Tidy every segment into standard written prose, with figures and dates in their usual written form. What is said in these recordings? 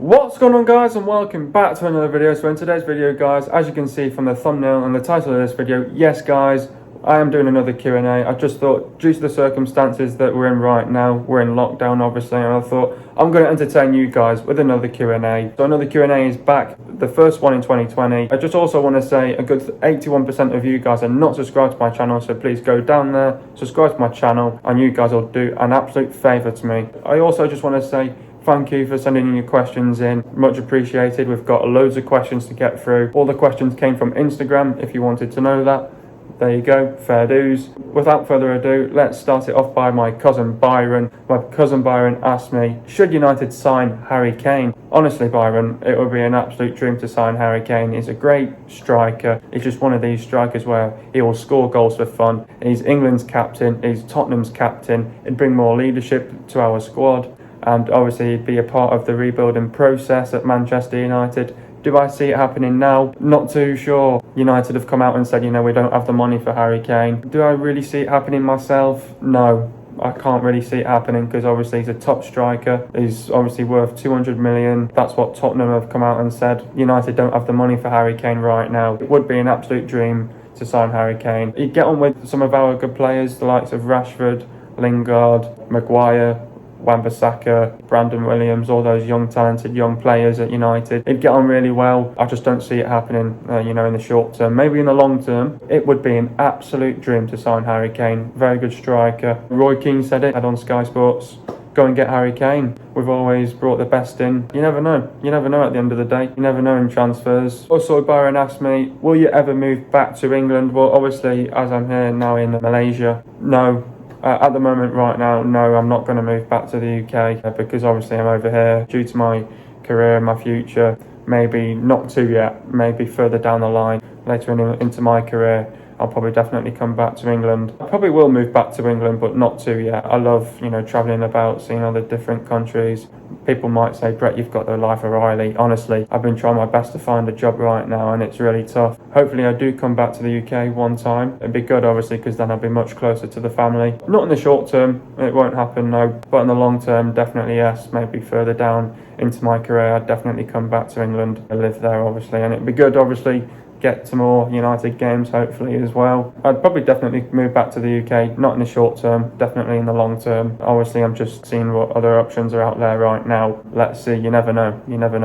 What's going on, guys, and welcome back to another video. So in today's video, guys, as you can see from the thumbnail and the title of this video, yes guys, I am doing another Q&A. I just thought, due to the circumstances that we're in right now, we're in lockdown obviously, and I thought I'm going to entertain you guys with another Q&A. So another Q&A is back, the first one in 2020. I just also want to say a good 81% of you guys are not subscribed to my channel, so please go down there, subscribe to my channel, and you guys will do an absolute favour to me. I also just want to say thank you for sending in your questions in, much appreciated. We've got loads of questions to get through. All the questions came from Instagram, if you wanted to know that. There you go, fair dues. Without further ado, let's start it off by my cousin Byron. My cousin Byron asked me, should United sign Harry Kane? Honestly, Byron, it would be an absolute dream to sign Harry Kane. He's a great striker. He's just one of these strikers where he will score goals for fun. He's England's captain, he's Tottenham's captain. It'd bring more leadership to our squad, and obviously he'd be a part of the rebuilding process at Manchester United. Do I see it happening now? Not too sure. United have come out and said, we don't have the money for Harry Kane. Do I really see it happening myself? No, I can't really see it happening, because obviously he's a top striker. He's obviously worth 200 million. That's what Tottenham have come out and said. United don't have the money for Harry Kane right now. It would be an absolute dream to sign Harry Kane. He'd get on with some of our good players, the likes of Rashford, Lingard, Maguire, Wan-Bissaka, Brandon Williams, all those young talented young players at United. It'd get on really well. I just don't see it happening in the short term. Maybe in the long term, it would be an absolute dream to sign Harry Kane. Very good striker. Roy Keane said it on Sky Sports, go and get Harry Kane. We've always brought the best in. You never know at the end of the day. You never know in transfers. Also, Byron asked me, will you ever move back to England? Well, obviously, as I'm here now in Malaysia, no. At the moment right now, no, I'm not going to move back to the UK because obviously I'm over here due to my career, my future. Maybe not too yet, maybe further down the line, later into my career, I'll probably definitely come back to England. I probably will move back to England, but not too yet. I love, travelling about, seeing other different countries. People might say, Brett, you've got the life of Riley. Honestly, I've been trying my best to find a job right now, and it's really tough. Hopefully I do come back to the UK one time. It'd be good, obviously, because then I'll be much closer to the family. Not in the short term, it won't happen, no. But in the long term, definitely yes. Maybe further down into my career, I'd definitely come back to England and live there, obviously. And it'd be good, obviously, get to more United games hopefully as well. I'd probably definitely move back to the UK, not in the short term, definitely in the long term. Obviously I'm just seeing what other options are out there right now. Let's see, you never know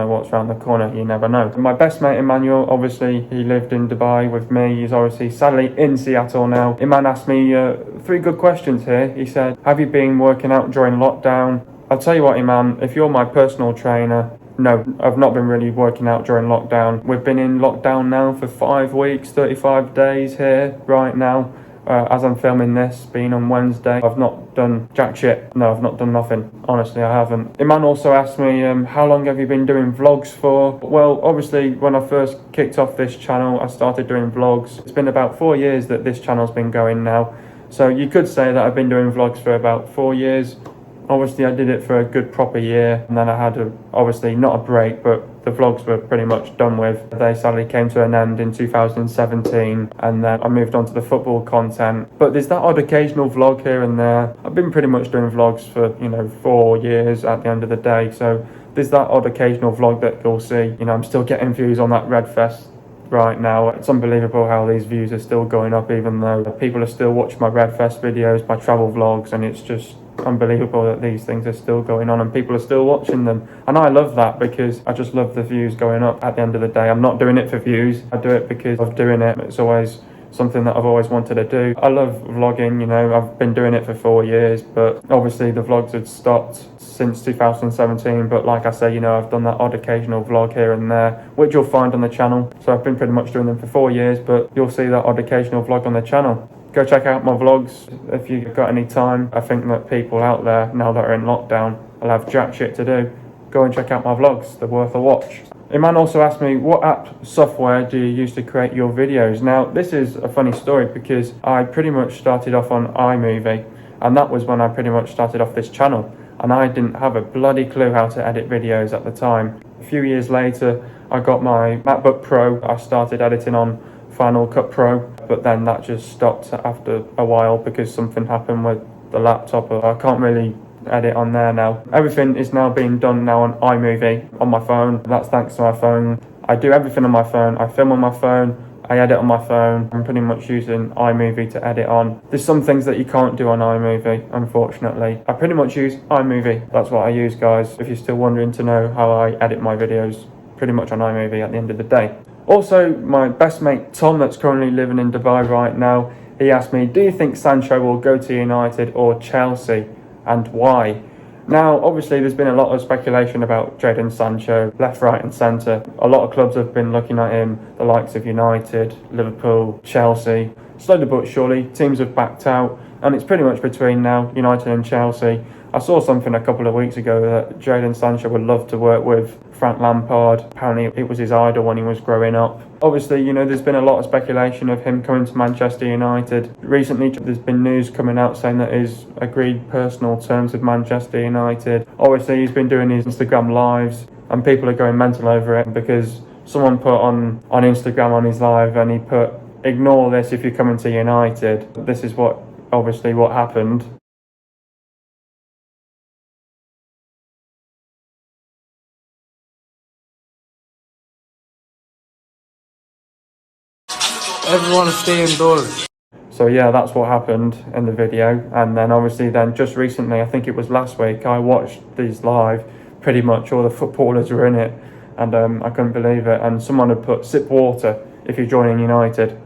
what's around the corner, you never know. My best mate Emmanuel, obviously he lived in Dubai with me. He's obviously sadly in Seattle now. Iman asked me 3 good questions here. He said, have you been working out during lockdown? I'll tell you what, Iman, if you're my personal trainer, no, I've not been really working out during lockdown. We've been in lockdown now for 5 weeks, 35 days here right now. As I'm filming this, being on Wednesday, I've not done jack shit. No, I've not done nothing. Honestly, I haven't. Iman also asked me, how long have you been doing vlogs for? Well, obviously, when I first kicked off this channel, I started doing vlogs. It's been about 4 years that this channel's been going now. So you could say that I've been doing vlogs for about 4 years. Obviously I did it for a good proper year, and then I had obviously not a break, but the vlogs were pretty much done with. They sadly came to an end in 2017, and then I moved on to the football content. But there's that odd occasional vlog here and there. I've been pretty much doing vlogs for 4 years at the end of the day, so there's that odd occasional vlog that you'll see. I'm still getting views on that Redfest right now. It's unbelievable how these views are still going up, even though people are still watching my Redfest videos, my travel vlogs, and it's just unbelievable that these things are still going on and people are still watching them. And I love that, because I just love the views going up. At the end of the day, I'm not doing it for views, I do it because of doing it. It's always something that I've always wanted to do. I love vlogging, I've been doing it for 4 years, but obviously the vlogs had stopped since 2017. But like I say, I've done that odd occasional vlog here and there, which you'll find on the channel. So I've been pretty much doing them for 4 years, but you'll see that odd occasional vlog on the channel. Go check out my vlogs if you've got any time. I think that people out there, now that are in lockdown, will have jack shit to do. Go and check out my vlogs, they're worth a watch. Iman also asked me, what app software do you use to create your videos? Now, this is a funny story, because I pretty much started off on iMovie, and that was when I pretty much started off this channel, and I didn't have a bloody clue how to edit videos at the time. A few years later, I got my MacBook Pro. I started editing on Final Cut Pro, but then that just stopped after a while because something happened with the laptop. I can't really edit on there now. Everything is now being done now on iMovie on my phone. That's thanks to my phone. I do everything on my phone. I film on my phone. I edit on my phone. I'm pretty much using iMovie to edit on. There's some things that you can't do on iMovie, unfortunately. I pretty much use iMovie. That's what I use, guys. If you're still wondering to know how I edit my videos, pretty much on iMovie at the end of the day. Also, my best mate Tom, that's currently living in Dubai right now, he asked me, do you think Sancho will go to United or Chelsea, and why? Now, obviously, there's been a lot of speculation about Jadon Sancho, left, right and centre. A lot of clubs have been looking at him, the likes of United, Liverpool, Chelsea. Slowly but surely, teams have backed out, and it's pretty much between now United and Chelsea. I saw something a couple of weeks ago that Jadon Sancho would love to work with Frank Lampard. Apparently, it was his idol when he was growing up. Obviously, you know, there's been a lot of speculation of him coming to Manchester United. Recently, there's been news coming out saying that he's agreed personal terms with Manchester United. Obviously, he's been doing his Instagram lives, and people are going mental over it because someone put on Instagram on his live, and he put, ignore this if you're coming to United. This is what happened. Everyone stay indoors. So yeah, that's what happened in the video. And then obviously then just recently, I think it was last week, I watched these live. Pretty much all the footballers were in it, and I couldn't believe it. And someone had put, sip water if you're joining United.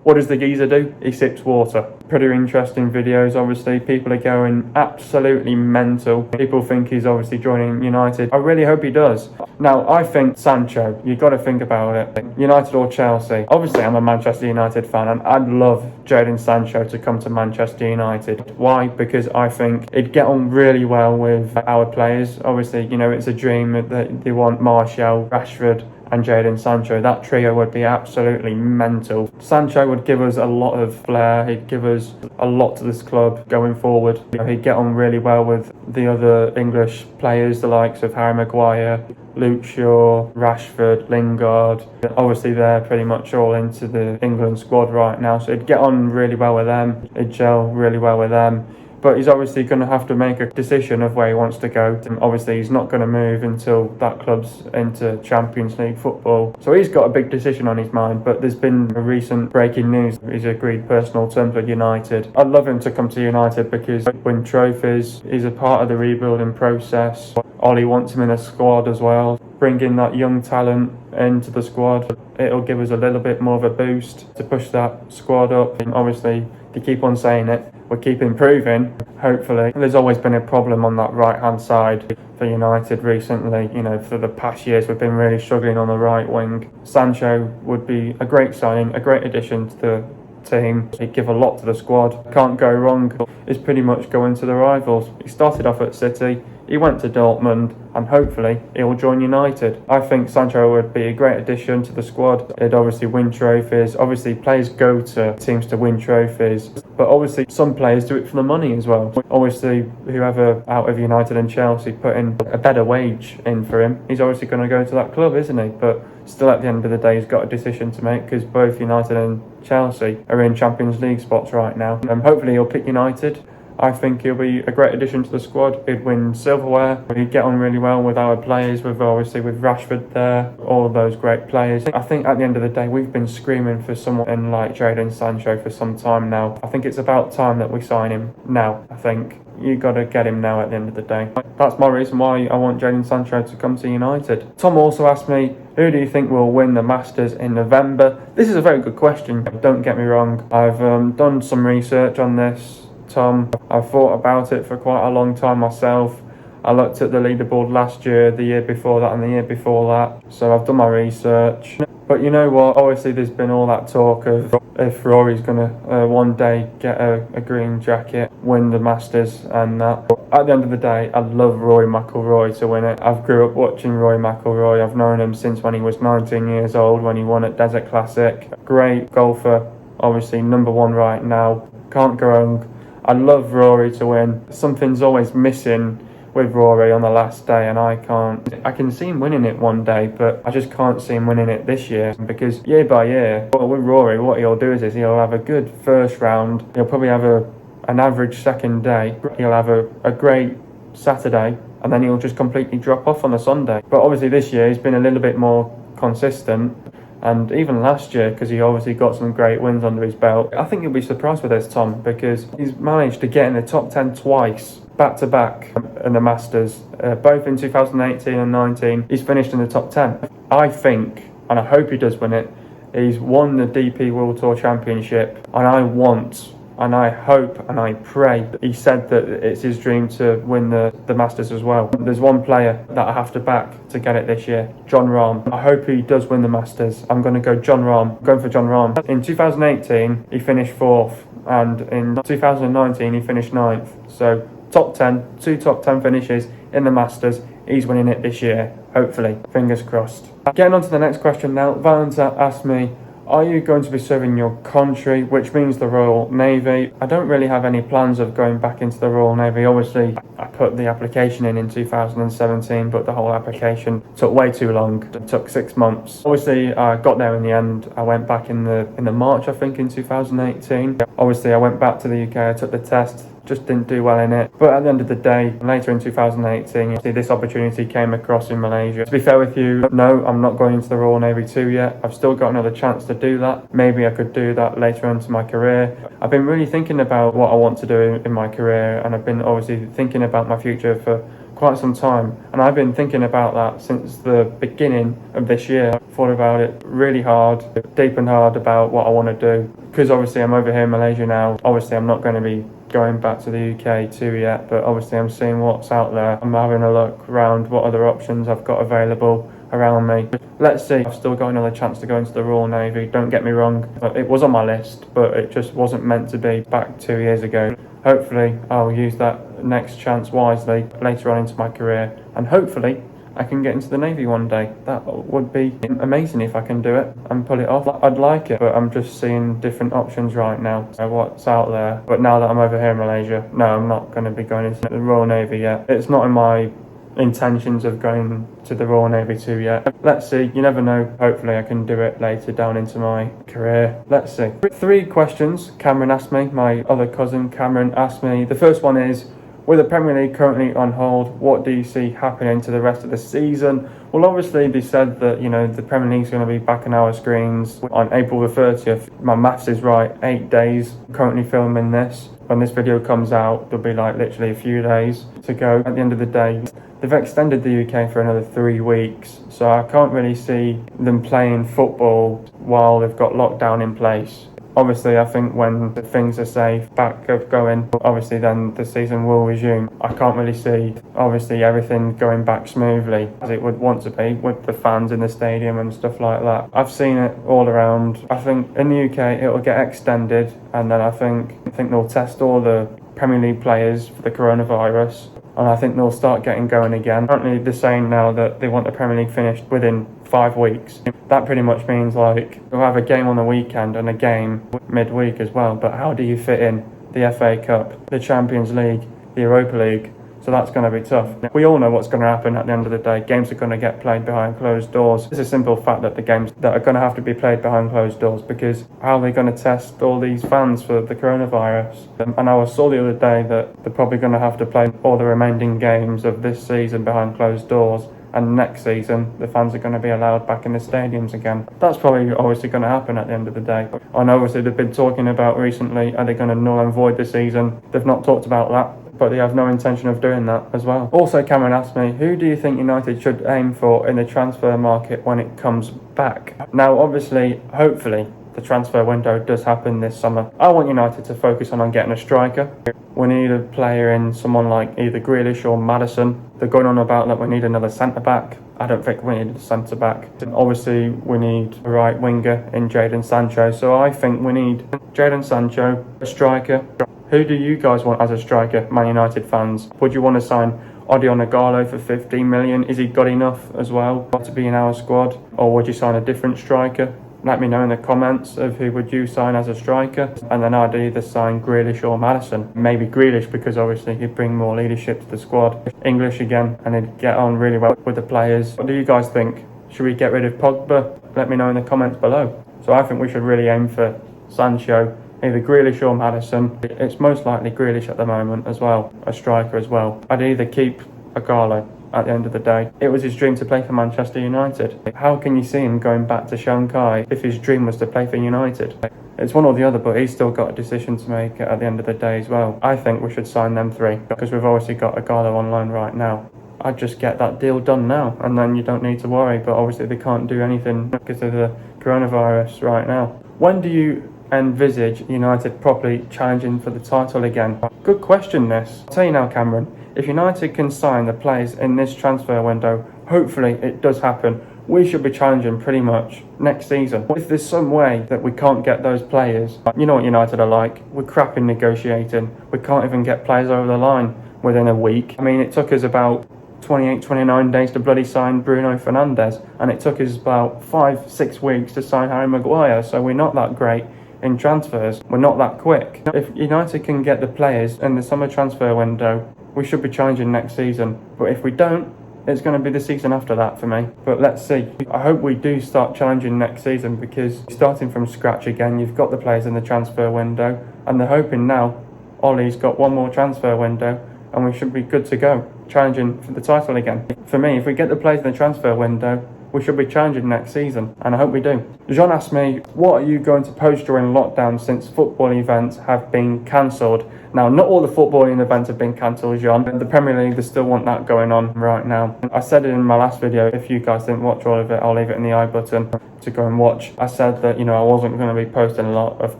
What does the geezer do? He sips water. Pretty interesting videos, obviously. People are going absolutely mental. People think he's obviously joining United. I really hope he does. Now, I think Sancho, you've got to think about it. United or Chelsea. Obviously, I'm a Manchester United fan, and I'd love Jadon Sancho to come to Manchester United. Why? Because I think he'd get on really well with our players. Obviously, you know, it's a dream that they want Martial, Rashford, and Jadon Sancho. That trio would be absolutely mental. Sancho would give us a lot of flair. He'd give us a lot to this club going forward. You know, he'd get on really well with the other English players, the likes of Harry Maguire, Luke Shaw, Rashford, Lingard. Obviously, they're pretty much all into the England squad right now, so he'd get on really well with them. He'd gel really well with them. But he's obviously going to have to make a decision of where he wants to go. And obviously, he's not going to move until that club's into Champions League football. So he's got a big decision on his mind. But there's been a recent breaking news. He's agreed personal terms with United. I'd love him to come to United because he win trophies. He's a part of the rebuilding process. Ollie wants him in a squad as well. Bringing that young talent into the squad, it'll give us a little bit more of a boost to push that squad up. And obviously, to keep on saying it, we'll keep improving, hopefully. There's always been a problem on that right-hand side for United recently. You know, for the past years, we've been really struggling on the right wing. Sancho would be a great signing, a great addition to the team. He'd give a lot to the squad. Can't go wrong. He's pretty much going to the rivals. He started off at City. He went to Dortmund, and hopefully he'll join United. I think Sancho would be a great addition to the squad. He'd obviously win trophies. Obviously, players go to teams to win trophies, but obviously some players do it for the money as well. Obviously, whoever out of United and Chelsea put in a better wage in for him, he's obviously going to go to that club, isn't he? But still, at the end of the day, he's got a decision to make because both United and Chelsea are in Champions League spots right now. Hopefully, he'll pick United. I think he'll be a great addition to the squad. He'd win silverware. He'd get on really well with our players, with Rashford there, all of those great players. I think at the end of the day, we've been screaming for someone like Jadon Sancho for some time now. I think it's about time that we sign him now. I think you've got to get him now at the end of the day. That's my reason why I want Jadon Sancho to come to United. Tom also asked me, who do you think will win the Masters in November? This is a very good question. Don't get me wrong. I've done some research on this, Tom. I've thought about it for quite a long time myself. I looked at the leaderboard last year, the year before that, and the year before that. So I've done my research. But you know what? Obviously, there's been all that talk of if Rory's going to one day get a green jacket, win the Masters and that. At the end of the day, I love Rory McIlroy to win it. I've grew up watching Rory McIlroy. I've known him since when he was 19 years old, when he won at Desert Classic. Great golfer. Obviously, #1 right now. Can't go wrong. I love Rory to win. Something's always missing with Rory on the last day, and I can see him winning it one day, but I just can't see him winning it this year, because year by year, well, with Rory, what he'll do is he'll have a good first round, he'll probably have an average second day, he'll have a great Saturday, and then he'll just completely drop off on the Sunday. But obviously this year he's been a little bit more consistent, and even last year, because he obviously got some great wins under his belt. I think you'll be surprised with this, Tom, because he's managed to get in the top 10 twice, back to back, in the Masters, both in 2018 and 19. He's finished in the top 10. I think, and I hope he does win it, he's won the DP World Tour Championship, and I want, and I hope and I pray. He said that it's his dream to win the Masters as well. There's one player that I have to back to get it this year, Jon Rahm. I hope he does win the Masters. I'm going to go Jon Rahm. I'm going for Jon Rahm. In 2018, he finished 4th, and in 2019, he finished 9th. So top 10, 2 top 10 finishes in the Masters. He's winning it this year, hopefully. Fingers crossed. Getting on to the next question now. Valenta asked me, are you going to be serving your country, which means the Royal Navy? I don't really have any plans of going back into the Royal Navy. Obviously, I put the application in 2017, but the whole application took way too long. It took 6 months. Obviously, I got there in the end. I went back in the March, I think, in 2018. Obviously, I went back to the UK. I took the test. Just didn't do well in it. But at the end of the day, later in 2018, this opportunity came across in Malaysia. To be fair with you, no, I'm not going into the Royal Navy 2 yet. I've still got another chance to do that. Maybe I could do that later into my career. I've been really thinking about what I want to do in my career, and I've been obviously thinking about my future for quite some time, and I've been thinking about that since the beginning of this year. I thought about it really hard, deep and hard, about what I want to do, because obviously I'm over here in Malaysia now. Obviously I'm not going to be going back to the UK too yet, but obviously I'm seeing what's out there. I'm having a look around what other options I've got available around me. Let's see. I've still got another chance to go into the Royal Navy, don't get me wrong. It was on my list, but it just wasn't meant to be back 2 years ago. Hopefully I'll use that next chance wisely later on into my career, and hopefully I can get into the Navy one day. That would be amazing if I can do it and pull it off. I'd like it, but I'm just seeing different options right now, so what's out there. But now that I'm over here in Malaysia, no, I'm not going to be going into the Royal Navy yet. It's not in my intentions of going to the Royal Navy 2 yet. Let's see, you never know. Hopefully I can do it later down into my career. Let's see. 3 questions Cameron asked me, my other cousin Cameron asked me. The first one is, with the Premier League currently on hold, what do you see happening to the rest of the season? Well, obviously they said that, the Premier League's going to be back on our screens on April the 30th. My maths is right, 8 days. I'm currently filming this. When this video comes out, there'll be literally a few days to go. At the end of the day, they've extended the UK for another 3 weeks, so I can't really see them playing football while they've got lockdown in place. Obviously, I think when the things are safe, back of going, obviously then the season will resume. I can't really see, obviously, everything going back smoothly as it would want to be with the fans in the stadium and stuff like that. I've seen it all around. I think in the UK it'll get extended, and then I think they'll test all the Premier League players for the coronavirus, and I think they'll start getting going again. Apparently they're saying now that they want the Premier League finished within 5 weeks. That pretty much means they'll have a game on the weekend and a game midweek as well. But how do you fit in the FA Cup, the Champions League, the Europa League? So that's going to be tough. We all know what's going to happen at the end of the day. Games are going to get played behind closed doors. It's a simple fact that the games that are going to have to be played behind closed doors, because how are they going to test all these fans for the coronavirus? And I saw the other day that they're probably going to have to play all the remaining games of this season behind closed doors. And next season, the fans are going to be allowed back in the stadiums again. That's probably obviously going to happen at the end of the day. And obviously they've been talking about recently, are they going to null and void the season? They've not talked about that, but they have no intention of doing that as well. Also, Cameron asked me, who do you think United should aim for in the transfer market when it comes back? Now, obviously, hopefully, the transfer window does happen this summer. I want United to focus on getting a striker. We need a player in someone like either Grealish or Maddison. They're going on about that we need another centre-back. I don't think we need a centre-back. Obviously, we need a right winger in Jadon Sancho. So I think we need Jadon Sancho, a striker. Who do you guys want as a striker, Man United fans? Would you want to sign Odion Ighalo for 15 million? Is he good enough as well to be in our squad? Or would you sign a different striker? let me know in the comments of who would you sign as a striker, and then I'd either sign Grealish or Maddison. Maybe Grealish because obviously he'd bring more leadership to the squad. English again, and he'd get on really well with the players. What do you guys think? Should we get rid of Pogba? Let me know in the comments below. So I think we should really aim for Sancho, either Grealish or Maddison. It's most likely Grealish at the moment as well, a striker as well. I'd either keep Agallo. At the end of the day, it was his dream to play for Manchester United. How can you see him going back to Shanghai if his dream was to play for United? It's one or the other, but he's still got a decision to make at the end of the day as well. I think we should sign them three because we've obviously got Agallo online right now. I'd just get that deal done now and then you don't need to worry, but obviously they can't do anything because of the coronavirus right now. When do you envisage United properly challenging for the title again? Good question this. I'll tell you now, Cameron. If United can sign the players in this transfer window, hopefully it does happen, we should be challenging pretty much next season. If there's some way that we can't get those players, you know what United are like, we're crap in negotiating. We can't even get players over the line within a week. I mean, it took us about 28, 29 days to bloody sign Bruno Fernandes, and it took us about 5-6 weeks to sign Harry Maguire, so we're not that great in transfers. We're not that quick. If United can get the players in the summer transfer window, we should be challenging next season. But if we don't, it's going to be the season after that for me. But let's see. I hope we do start challenging next season because starting from scratch again, you've got the players in the transfer window and they're hoping now Ollie's got one more transfer window and we should be good to go, challenging for the title again. For me, if we get the players in the transfer window, we should be challenging next season, and I hope we do. Jean asked me, what are you going to post during lockdown since football events have been cancelled? Now, not all the footballing events have been cancelled, Jean. The Premier League, they still want that going on right now. I said it in my last video, if you guys didn't watch all of it, I'll leave it in the I button to go and watch. I said that, I wasn't going to be posting a lot of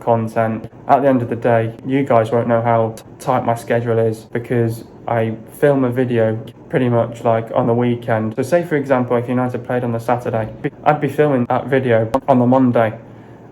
content. At the end of the day, you guys won't know how tight my schedule is because I film a video pretty much like on the weekend. So say for example, if United played on the Saturday, I'd be filming that video on the Monday.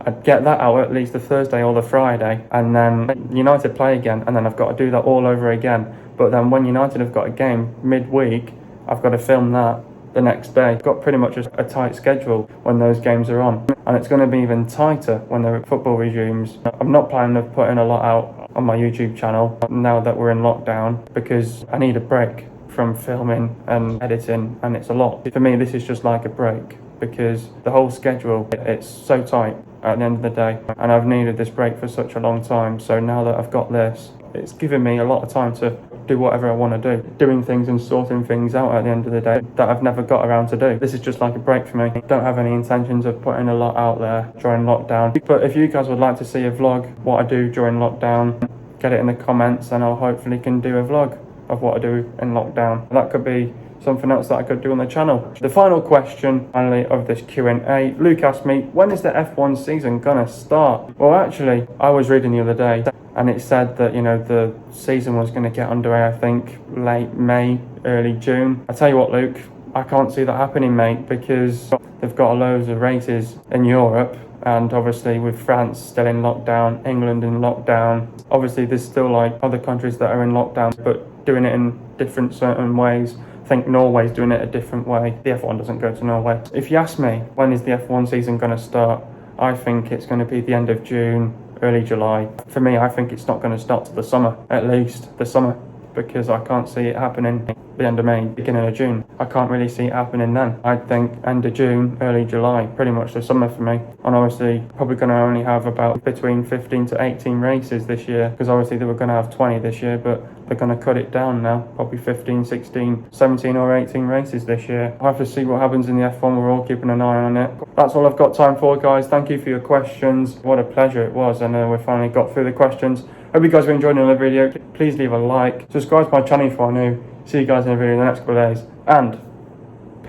I'd get that out at least the Thursday or the Friday, and then United play again, and then I've got to do that all over again. But then when United have got a game midweek, I've got to film that the next day. I've got pretty much a tight schedule when those games are on, and it's going to be even tighter when the football resumes. I'm not planning on putting a lot out on my YouTube channel now that we're in lockdown because I need a break from filming and editing, and it's a lot. For me, this is just like a break because the whole schedule, it's so tight at the end of the day, and I've needed this break for such a long time. So now that I've got this, it's given me a lot of time to do whatever I want to do, doing things and sorting things out at the end of the day that I've never got around to do. This is just like a break for me. Don't have any intentions of putting a lot out there during lockdown. But if you guys would like to see a vlog, what I do during lockdown, get it in the comments and I'll hopefully can do a vlog of what I do in lockdown. That could be something else that I could do on the channel. The final question finally of this Q&A, Luke asked me, when is the F1 season gonna start? Well, actually, I was reading the other day and it said that, the season was gonna get underway, I think, late May, early June. I tell you what, Luke, I can't see that happening, mate, because they've got loads of races in Europe, and obviously with France still in lockdown, England in lockdown. Obviously there's still like other countries that are in lockdown, but doing it in different certain ways. I think Norway's doing it a different way. The F1 doesn't go to Norway. If you ask me, when is the F1 season going to start? I think it's going to be the end of June, early July. For me, I think it's not going to start till the summer, at least the summer, because I can't see it happening the end of May, beginning of June. I can't really see it happening then. I think end of June, early July, pretty much the summer for me. And obviously, probably going to only have about between 15 to 18 races this year, because obviously they were going to have 20 this year, but they're going to cut it down now, probably 15, 16, 17 or 18 races this year. I'll have to see what happens in the F1. We're all keeping an eye on it. That's all I've got time for, guys. Thank you for your questions. What a pleasure it was, and we finally got through the questions. Hope you guys are enjoying another video. Please leave a like, subscribe to my channel if you are new. See you guys in a video in the next couple of days, and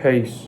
peace.